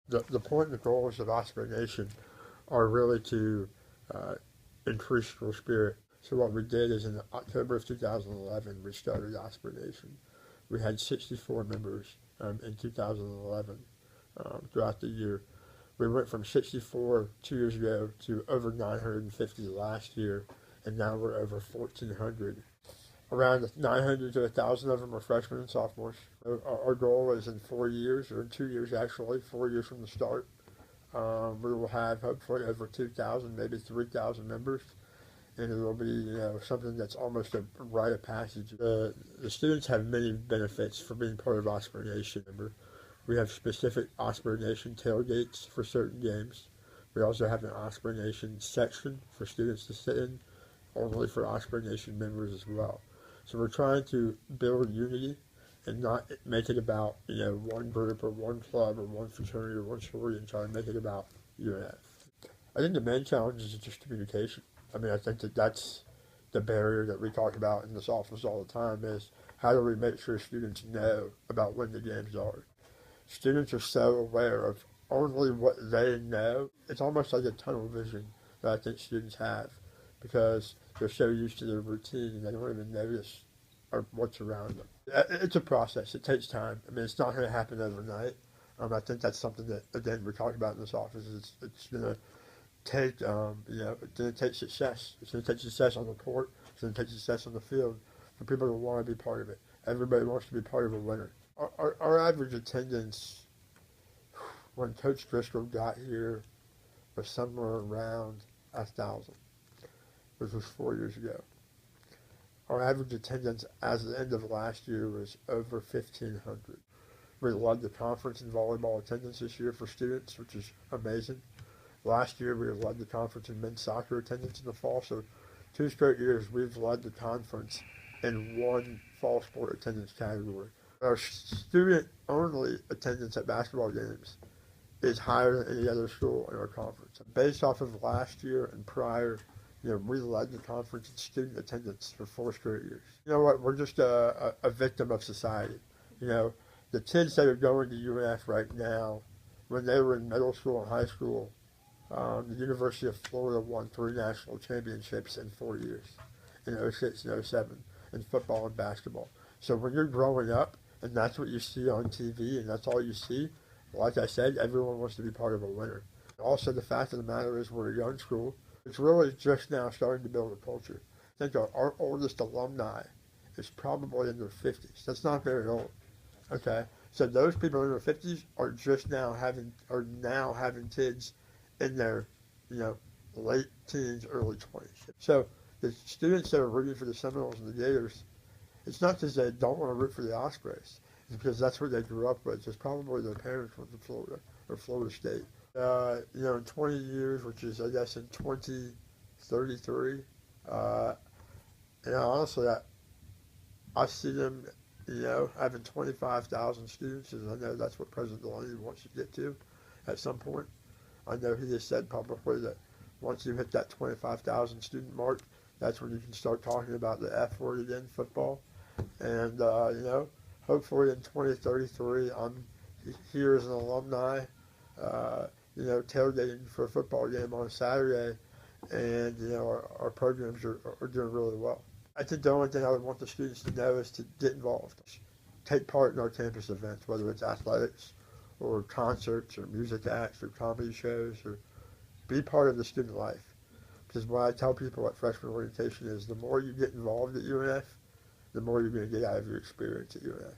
The point and the goals of Osprey Nation are really to uh, increase school spirit. So what we did is in October of 2011, we started Osprey Nation. We had 64 members in 2011 throughout the year. We went from 64 2 years ago to over 950 last year, and now we're over 1,400. Around 900 to 1,000 of them are freshmen and sophomores. Our goal is in 4 years, or in 2 years actually, 4 years from the start. We will have hopefully over 2,000, maybe 3,000 members, and it will be something that's almost a rite of passage. The students have many benefits for being part of Osprey Nation. We have specific Osprey Nation tailgates for certain games. We also have an Osprey Nation section for students to sit in, only for Osprey Nation members as well. So we're trying to build unity and not make it about one group or one club or one fraternity or one sorority and try to make it about UNF. I think the main challenge is just communication. I mean, I think that's the barrier that we talk about in this office all the time is how do we make sure students know about when the games are. Students are so aware of only what they know. It's almost like a tunnel vision that I think students have because they're so used to their routine and they don't even notice what's around them. It's a process. It takes time. I mean, it's not going to happen overnight. I think that's something that, again, we're talking about in this office. It's going to take, it's going to take success. It's going to take success on the court. It's going to take success on the field for people to want to be part of it. Everybody wants to be part of a winner. Our average attendance when Coach Driscoll got here was somewhere around 1,000, which was 4 years ago. Our average attendance as of the end of last year was over 1,500. We led the conference in volleyball attendance this year for students, which is amazing. Last year we led the conference in men's soccer attendance in the fall, so 2 straight years we've led the conference in one fall sport attendance category. Our student-only attendance at basketball games is higher than any other school in our conference. Based off of last year and prior, we led the conference in student attendance for 4 straight years. You know what? We're just a victim of society. The kids that are going to UNF right now, when they were in middle school and high school, the University of Florida won 3 national championships in 4 years, in '06 and '07, in football and basketball. So when you're growing up, and that's what you see on TV, and that's all you see, like I said, everyone wants to be part of a winner. Also, the fact of the matter is we're a young school. It's really just now starting to build a culture. I think our oldest alumni is probably in their 50s. That's not very old. Okay, so those people in their 50s are now having kids in their, late teens, early 20s. So the students that are rooting for the Seminoles and the Gators, it's not because they don't want to root for the Ospreys. It's because that's what they grew up with. It's probably their parents went to Florida or Florida State. In 20 years, which is, I guess, in 2033, honestly, I see them, having 25,000 students, and I know that's what President Delaney wants to get to at some point. I know he has said publicly that once you hit that 25,000 student mark, that's when you can start talking about the F word again, football. And, hopefully in 2033, I'm here as an alumni, tailgating for a football game on a Saturday, and, our programs are doing really well. I think the only thing I would want the students to know is to get involved. Take part in our campus events, whether it's athletics or concerts or music acts or comedy shows, or be part of the student life. Because what I tell people at freshman orientation is the more you get involved at UNF, the more you're going to get out of your experience at UNF.